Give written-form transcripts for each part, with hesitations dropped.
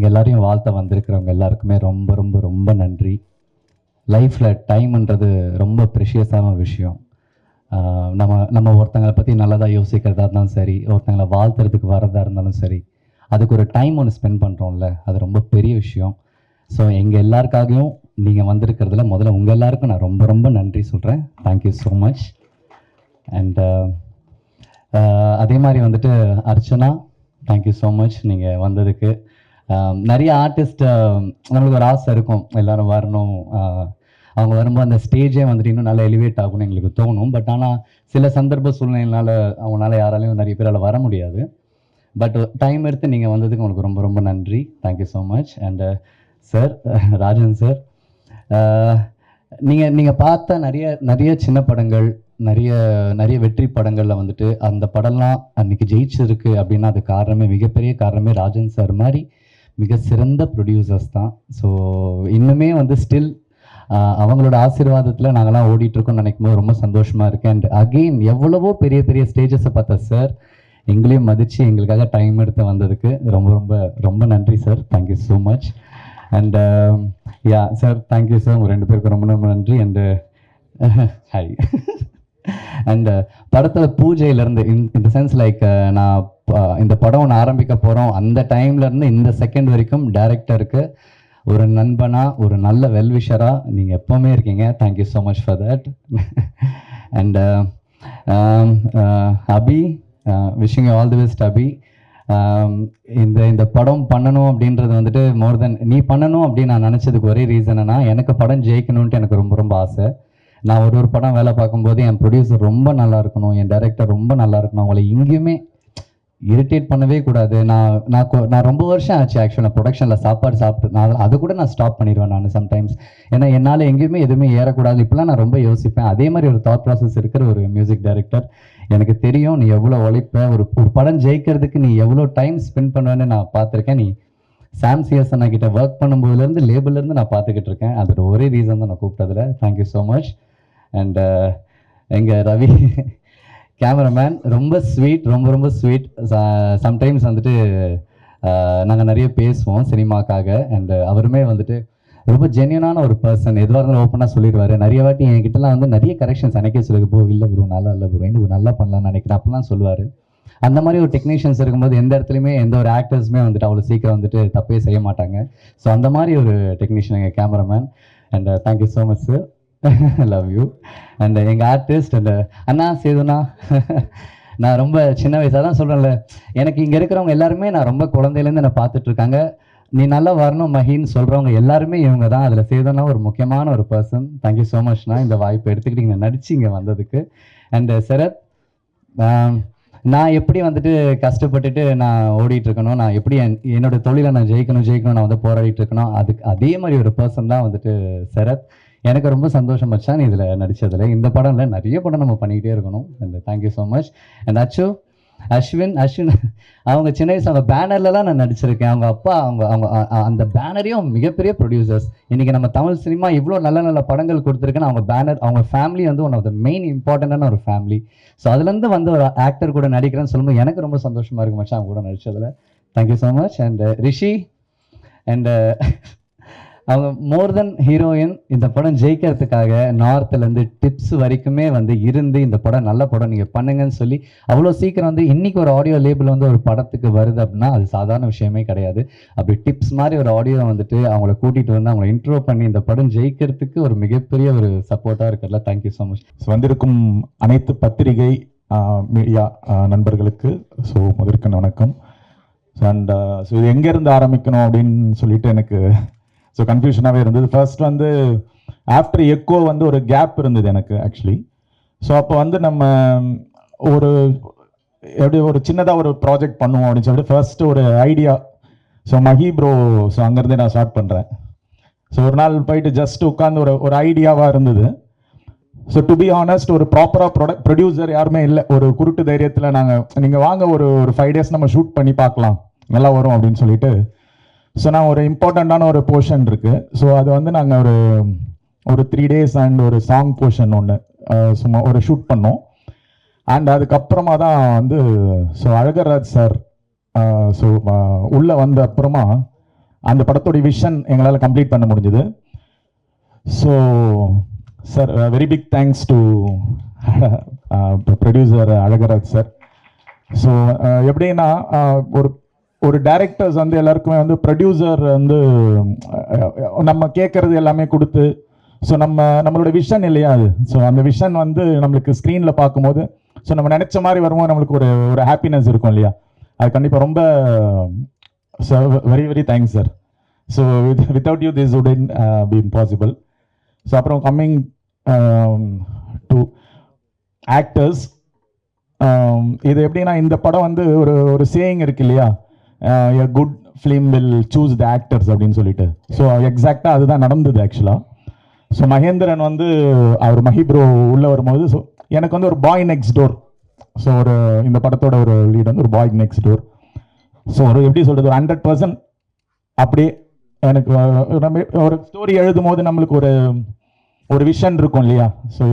எங்கள் எல்லாரையும் வாழ்த்த வந்திருக்கிறவங்க எல்லாருக்குமே ரொம்ப ரொம்ப ரொம்ப நன்றி. லைஃப்பில் டைம்ன்றது ரொம்ப ப்ரெஷியஸான ஒரு விஷயம். நம்ம ஒருத்தங்களை பற்றி நல்லதாக யோசிக்கிறதா இருந்தாலும் சரி, ஒருத்தங்களை வாழ்த்துறதுக்கு வரதா இருந்தாலும் சரி, அதுக்கு ஒரு டைம் ஒன்று ஸ்பெண்ட் பண்ணுறோம்ல, அது ரொம்ப பெரிய விஷயம். ஸோ எங்கள் எல்லாருக்காகவும் நீங்கள் வந்திருக்கிறதுல முதல்ல உங்கள் எல்லாருக்கும் நான் ரொம்ப ரொம்ப நன்றி சொல்கிறேன். Thank you so much. அண்ட் அதே மாதிரி வந்துட்டு அர்ச்சனா, தேங்க்யூ ஸோ மச் நீங்கள் வந்ததுக்கு. நிறைய ஆர்டிஸ்ட் நம்மளுக்கு ஒரு ஆசை இருக்கும், எல்லோரும் வரணும், அவங்க வரும்போது அந்த ஸ்டேஜே வந்துட்டு இன்னும் நல்லா எலிவேட் ஆகும்னு எங்களுக்கு தோணும். பட் ஆனால் சில சந்தர்ப்ப சூழ்நிலையினால அவங்களால யாராலையும் நிறைய பேரால் வர முடியாது. பட் டைம் எடுத்து நீங்கள் வந்ததுக்கு உங்களுக்கு ரொம்ப ரொம்ப நன்றி. Thank you so much. And sir, Rajan sir, நீங்கள் பார்த்த நிறைய சின்ன படங்கள், நிறைய வெற்றி படங்களில் வந்துட்டு அந்த படம்லாம் அன்றைக்கி ஜெயிச்சிருக்கு அப்படின்னா அது காரணமே, மிகப்பெரிய காரணமே ராஜன் சார் மாதிரி மிக சிறந்த ப்ரொடியூசர்ஸ் தான். ஸோ இன்னுமே வந்து ஸ்டில் அவங்களோட ஆசீர்வாதத்தில் நாங்கள்லாம் ஓடிட்டுருக்கோம்னு நினைக்கும் போது ரொம்ப சந்தோஷமாக இருக்குது. அண்ட் அகெயின் எவ்வளவோ பெரிய பெரிய ஸ்டேஜஸை பார்த்த சார் எங்களையும் மதித்து எங்களுக்காக டைம் எடுத்து வந்ததுக்கு ரொம்ப ரொம்ப ரொம்ப நன்றி sir. Thank you so much. And yeah sir, thank you sir. உங்கள் ரெண்டு பேருக்கும் ரொம்ப ரொம்ப நன்றி. And hi. அண்ட் படத்தில் பூஜையிலேருந்து இந்த சென்ஸ் லைக் நான் இந்த படம் ஒன்று ஆரம்பிக்க போகிறோம் அந்த டைம்லேருந்து இந்த செகண்ட் வரைக்கும் டைரக்டருக்கு ஒரு நண்பனாக, ஒரு நல்ல வெல்விஷராக நீங்கள் எப்போவுமே இருக்கீங்க. Thank you so much for that. And Abhi, wishing you all the best Abhi. இந்த படம் பண்ணணும் அப்படின்றது வந்துட்டு மோர் தென் நீ பண்ணணும் அப்படின்னு நான் நினச்சதுக்கு ஒரே ரீசன்னா, எனக்கு படம் ஜெயிக்கணுன்ட்டு எனக்கு ரொம்ப ரொம்ப ஆசை. நான் ஒரு படம் வேலை பார்க்கும்போது என் ப்ரொடியூசர் ரொம்ப நல்லா இருக்கணும், என் டைரக்டர் ரொம்ப நல்லா இருக்கணும், அவங்களை எங்கேயுமே இரிட்டேட் பண்ணவே கூடாது. நான் ரொம்ப வருஷம் ஆச்சு ஆக்சுவலாக ப்ரொடக்ஷனில் சாப்பாடு சாப்பிட்டு அது கூட நான் ஸ்டாப் பண்ணிடுவேன் நான் சம்டைம்ஸ். ஏன்னா என்னால் எங்கேயுமே எதுவுமே ஏறக்கூடாது இப்போலாம் நான் ரொம்ப யோசிப்பேன். அதே மாதிரி ஒரு தாட் ப்ராசஸ் இருக்கிற ஒரு மியூசிக் டைரக்டர். எனக்கு தெரியும் நீ எவ்வளோ உழைப்ப, ஒரு படம் ஜெயிக்கிறதுக்கு நீ எவ்வளோ டைம் ஸ்பெண்ட் பண்ணுவேன்னு நான் பார்த்துருக்கேன். நீ சாம் சிஎஸ்என் கிட்ட ஒர்க் பண்ணும்போதுலேருந்து லேபிள்லேருந்து நான் பார்த்துக்கிட்டு இருக்கேன். அதோட ஒரே ரீசன் தான் நான் கூப்பிட்டதில். Thank you so much. அண்ட் எங்கள் ரவி கேமராமேன் ரொம்ப ஸ்வீட், ரொம்ப ரொம்ப ஸ்வீட். சம்டைம்ஸ் வந்துட்டு நாங்கள் நிறைய பேசுவோம் சினிமாக்காக. அண்ட் அவருமே வந்துட்டு ரொம்ப ஜென்யூனான ஒரு பர்சன். எதுவாக இருந்தாலும் ஓப்பனாக சொல்லிடுவார். நிறைய வாட்டி என்கிட்டலாம் வந்து நிறைய கரெக்ஷன்ஸ் அன்றைக்கே சொல்லுங்க, போ இல்லை ப்ரோ நல்லா இல்லை ப்ரோ, இன்னும் நல்லா பண்ணலாம்னு நினைக்கிறேன் அப்படிலாம் சொல்லுவார். அந்த மாதிரி ஒரு டெக்னீஷியன்ஸ் இருக்கும்போது எந்த இடத்துலையுமே எந்த ஒரு ஆக்டர்ஸுமே வந்துட்டு அவ்வளோ சீக்கிரம் வந்துட்டு தப்பே செய்ய மாட்டாங்க. ஸோ அந்த மாதிரி ஒரு டெக்னீஷியன் எங்கள் cameraman. And thank you so much sir. Love you. And எங்கள் ஆர்டிஸ்ட் அண்ட் அண்ணா சேதுண்ணா, நான் ரொம்ப சின்ன வயசாக தான் சொல்கிறேன்ல, எனக்கு இங்கே இருக்கிறவங்க எல்லாருமே நான் ரொம்ப குழந்தையிலேருந்து என்னை பார்த்துட்ருக்காங்க. நீ நல்லா வரணும் மஹின்னு சொல்கிறவங்க எல்லாருமே இவங்க தான். அதில் சேதுண்ணா ஒரு முக்கியமான ஒரு பர்சன். தேங்க்யூ ஸோ மச்ண்ணா இந்த வாய்ப்பை எடுத்துக்கிட்டு நடிச்சு இங்கே வந்ததுக்கு. அண்ட் சரத், நான் எப்படி வந்துட்டு கஷ்டப்பட்டுட்டு நான் ஓடிட்டுருக்கணும், நான் எப்படி என்னோடய தொழிலை நான் ஜெயிக்கணும் நான் வந்து போராடிட்டு இருக்கணும், அதே மாதிரி ஒரு பர்சன் தான் வந்துட்டு சரத். எனக்கு ரொம்ப சந்தோஷம் மச்சான் இதில் நடித்ததில். இந்த படம்ல நிறைய படம் நம்ம பண்ணிக்கிட்டே இருக்கணும். And thank you so much. And Ashwin அவங்க சின்ன வயசு அவங்க பேனர்லலாம் நான் நடிச்சிருக்கேன். அவங்க அப்பா அவங்க அந்த பேனரையும் மிகப்பெரிய ப்ரொடியூசர்ஸ். இன்றைக்கி நம்ம தமிழ் சினிமா இவ்வளோ நல்ல நல்ல படங்கள் கொடுத்துருக்குன்னு அவங்க பேனர், அவங்க ஃபேமிலி வந்து ஒன் ஆஃப் த மெயின் இம்பார்ட்டண்டான ஒரு ஃபேமிலி. ஸோ அதுலேருந்து வந்து ஒரு ஆக்டர் கூட நடிக்கிறேன்னு சொல்லும்போது எனக்கு ரொம்ப சந்தோஷமாக இருக்கு மச்சான் அவங்க கூட நடித்ததில். Thank you so much. And Rishi and அவங்க மோர் தென் ஹீரோயின். இந்த படம் ஜெயிக்கிறதுக்காக நார்த்துலேருந்து டிப்ஸ் வரைக்குமே வந்து இருந்து இந்த படம் நல்ல படம் நீங்கள் பண்ணுங்கன்னு சொல்லி அவ்வளோ சீக்கிரம் வந்து இன்றைக்கி ஒரு ஆடியோ லேபிள் வந்து ஒரு படத்துக்கு வருது அப்படின்னா அது சாதாரண விஷயமே கிடையாது. அப்படி டிப்ஸ் மாதிரி ஒரு ஆடியோ வந்துட்டு அவங்கள கூட்டிகிட்டு வந்து அவங்கள இன்ட்ரோ பண்ணி இந்த படம் ஜெயிக்கிறதுக்கு ஒரு மிகப்பெரிய ஒரு சப்போர்ட்டாக இருக்கிறதுல தேங்க்யூ ஸோ மச். வந்திருக்கும் அனைத்து பத்திரிகை மீடியா நண்பர்களுக்கு ஸோ முதற்கண் வணக்கம். அண்ட் ஸோ இது எங்கேருந்து ஆரம்பிக்கணும் அப்படின்னு சொல்லிட்டு எனக்கு ஸோ கன்ஃபியூஷனாகவே இருந்தது. ஃபர்ஸ்ட் வந்து ஆஃப்டர் எக்கோ வந்து ஒரு கேப் இருந்தது எனக்கு ஆக்சுவலி. ஸோ அப்போ வந்து நம்ம எப்படி ஒரு சின்னதாக ஒரு ப்ராஜெக்ட் பண்ணுவோம் அப்படின்னு சொல்லிட்டு ஃபர்ஸ்ட் ஒரு idea. So Mahi bro, so அங்கேருந்தே நான் ஸ்டார்ட் பண்ணுறேன். ஸோ ஒரு நாள் போயிட்டு ஜஸ்ட் உட்காந்து ஒரு ஐடியாவாக இருந்தது. ஸோ டு பி ஆனஸ்ட் ஒரு ப்ராப்பராக ப்ரொடியூசர் யாருமே இல்லை. ஒரு குருட்டு தைரியத்தில் நீங்கள் வாங்க ஒரு 5 days நம்ம ஷூட் பண்ணி பார்க்கலாம் நல்லா வரும் அப்படின்னு சொல்லிட்டு. ஸோ நான் ஒரு இம்பார்ட்டண்ட்டான ஒரு போர்ஷன் இருக்குது. ஸோ அது வந்து நாங்கள் ஒரு 3 days அண்ட் ஒரு சாங் போர்ஷன் ஒன்று சும்மா ஒரு ஷூட் பண்ணோம். அண்ட் அதுக்கப்புறமா தான் வந்து ஸோ அழகராஜ் சார் ஸோ உள்ளே வந்த அப்புறமா அந்த படத்தோட விஷன் எங்களால் கம்ப்ளீட் பண்ண முடிஞ்சது. So sir very big thanks to producer Alagaraj sir. So எப்படின்னா ஒரு ஒரு டைரக்டர்ஸ் வந்து எல்லாருக்குமே வந்து ப்ரொடியூசர் வந்து நம்ம கேட்கறது எல்லாமே கொடுத்து, ஸோ நம்மளோட விஷன் இல்லையா அது, ஸோ அந்த விஷன் வந்து நம்மளுக்கு ஸ்க்ரீனில் பார்க்கும்போது ஸோ நம்ம நினச்ச மாதிரி வரும்போது நம்மளுக்கு ஒரு ஒரு ஹாப்பினஸ் இருக்கும் இல்லையா, அது கண்டிப்பாக ரொம்ப very very thanks sir. So without you this wouldn't been possible. So அப்புறம் கம்மிங் டு ஆக்டர்ஸ், இது எப்படின்னா இந்த படம் வந்து ஒரு ஒரு சேயிங் இருக்கு இல்லையா, a good film will choose the actors அப்படின்னு சொல்லிட்டு. ஸோ எக்ஸாக்டாக அதுதான் நடந்தது ஆக்சுவலாக. ஸோ மகேந்திரன் வந்து அவர் மஹி ப்ரோ உள்ளே வரும்போது, ஸோ எனக்கு வந்து ஒரு பாய் நெக்ஸ்ட் டோர், ஸோ ஒரு இந்த படத்தோட ஒரு லீட் வந்து ஒரு பாய் நெக்ஸ்ட் டோர். ஸோ ஒரு எப்படி சொல்கிறது, ஒரு 100% அப்படியே எனக்கு நம்ம ஒரு ஸ்டோரி எழுதும் போது நம்மளுக்கு ஒரு ஒரு விஷன் இருக்கும் இல்லையா, ஸோ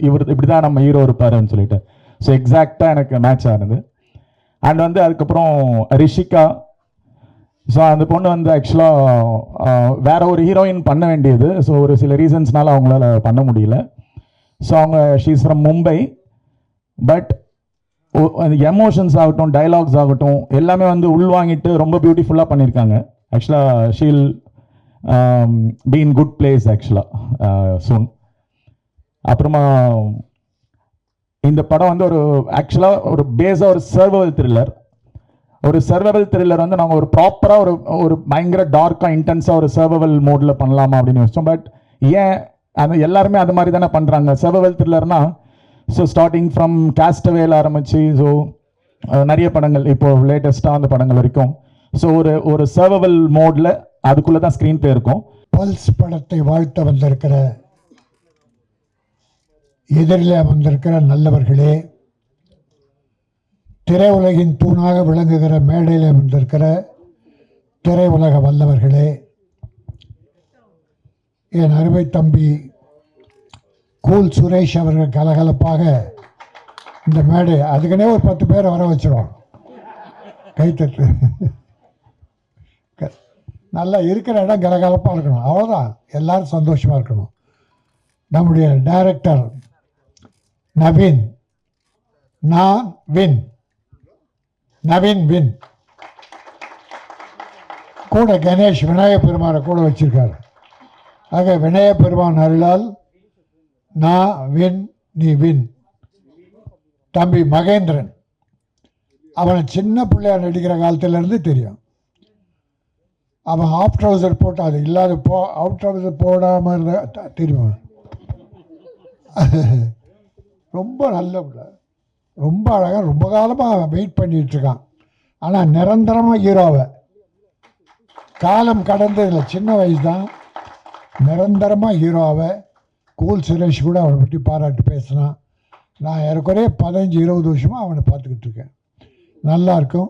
இவர் இப்படி தான் நம்ம ஹீரோ இருப்பாருன்னு சொல்லிட்டு, ஸோ எக்ஸாக்டாக எனக்கு மேட்ச் ஆனது. அண்ட் வந்து அதுக்கப்புறம் ரிஷிகா, ஸோ அந்த பொண்ணு வந்து ஆக்சுவலாக வேற ஒரு ஹீரோயின் பண்ண வேண்டியது, ஸோ ஒரு சில ரீசன்ஸ்னால அவங்களால பண்ண முடியல. ஸோ அவங்க she's from Mumbai, but emotions ஆகட்டும் டைலாக்ஸ் ஆகட்டும் எல்லாமே வந்து உள்வாங்கிட்டு ரொம்ப பியூட்டிஃபுல்லாக பண்ணியிருக்காங்க. ஆக்சுவலாக she'll be in good place ஆக்சுவலாக சூன். அப்புறமா இந்த படம் வந்து ஒரு ஆக்சுவலாக ஒரு பேஸாக ஒரு சர்வைவல் த்ரில்லர். ஒரு சர்வைவல் த்ரில்லர் வந்து நாங்கள் ஒரு ப்ராப்பராக ஒரு ஒரு பயங்கர டார்க்காக இன்டென்ஸாக ஒரு சர்வைவல் மோடில் பண்ணலாமா அப்படின்னு யோசிச்சோம். பட் ஏன் அது எல்லாருமே அது மாதிரி தானே பண்ணுறாங்க சர்வைவல் த்ரில்லர்னா. ஸோ ஸ்டார்டிங் ஃப்ரம் கேஸ்டவேல ஆரம்பிச்சு, ஸோ நிறைய படங்கள் இப்போ லேட்டஸ்ட்டாக அந்த படங்கள் வரைக்கும், ஸோ ஒரு ஒரு சர்வைவல் மோடில் அதுக்குள்ளே தான் ஸ்க்ரீன் பிளே இருக்கும். பல்ஸ் படத்தை வாழ்த்த வந்திருக்கிற எதிரில் வந்திருக்கிற நல்லவர்களே, திரையுலகின் தூணாக விளங்குகிற மேடையில் வந்திருக்கிற திரையுலக வல்லவர்களே, என் அருமை தம்பி கூல் சுரேஷ் அவர்கள் கலகலப்பாக இந்த மேடை, அதுக்குன்னே ஒரு 10 பேரை வர வச்சிருவோம், கைத்தட்டு. நல்லா இருக்கிற இடம் கலகலப்பாக இருக்கணும், அவ்வளோதான், எல்லாரும் சந்தோஷமாக இருக்கணும். நம்முடைய டைரக்டர் நவீன், நான் வின், நவீன் வின், கூட கணேஷ் விநாயக பெருமானை கூட வச்சிருக்காரு. ஆக விநாயக பெருமான் அருளால் நான் வின் நீ வின். தம்பி மகேந்திரன், அவனை சின்ன பிள்ளையா நடிக்கிற காலத்திலேருந்து தெரியும். அவன் ஆஃப் ட்ரவுசர் போட்டு அது இல்லாத அவுட் ட்ரவுசர் போடாமல் இருந்தா தெரியும். ரொம்ப நல்ல பிள்ளை, ரொம்ப அழகாக, ரொம்ப காலமாக வெயிட் பண்ணிகிட்ருக்கான். ஆனால் நிரந்தரமாக ஹீரோவை காலம் கடந்ததில்லை, சின்ன வயசு தான், நிரந்தரமாக ஹீரோவை. கூல் சுரேஷ் கூட அவனை பற்றி பாராட்டு பேசினான். நான் ஏறக்குறைய 15-20 வருஷமாக அவனை பார்த்துக்கிட்டு இருக்கேன். நல்லாயிருக்கும்.